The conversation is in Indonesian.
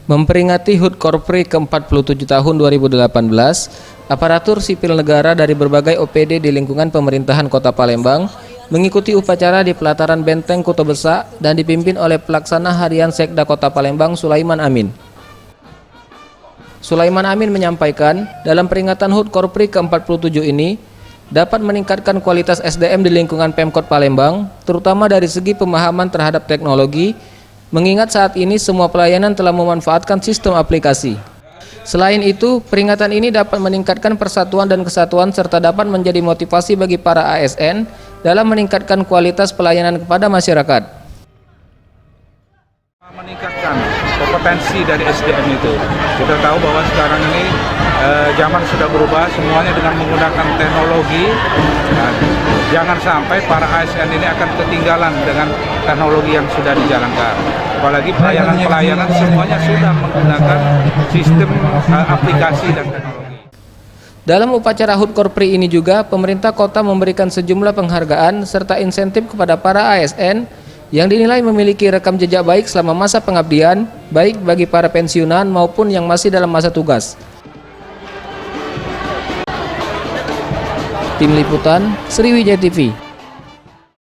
Memperingati HUT Korpri ke-47 tahun 2018, aparatur sipil negara dari berbagai OPD di lingkungan pemerintahan Kota Palembang mengikuti upacara di pelataran Benteng Kuto Besak dan dipimpin oleh Pelaksana Harian Sekda Kota Palembang Sulaiman Amin. Sulaiman Amin menyampaikan, dalam peringatan HUT Korpri ke-47 ini dapat meningkatkan kualitas SDM di lingkungan Pemkot Palembang, terutama dari segi pemahaman terhadap teknologi, mengingat saat ini semua pelayanan telah memanfaatkan sistem aplikasi. Selain itu, peringatan ini dapat meningkatkan persatuan dan kesatuan serta dapat menjadi motivasi bagi para ASN dalam meningkatkan kualitas pelayanan kepada masyarakat. Meningkatkan kompetensi dari SDM itu. Kita tahu bahwa sekarang ini zaman sudah berubah, semuanya dengan menggunakan teknologi. Nah, jangan sampai para ASN ini akan ketinggalan dengan teknologi yang sudah dijalankan. Apalagi pelayanan semuanya sudah menggunakan sistem aplikasi dan teknologi. Dalam upacara HUT Korpri ini juga, pemerintah kota memberikan sejumlah penghargaan serta insentif kepada para ASN yang dinilai memiliki rekam jejak baik selama masa pengabdian, baik bagi para pensiunan maupun yang masih dalam masa tugas. Tim Liputan, Sriwijaya TV.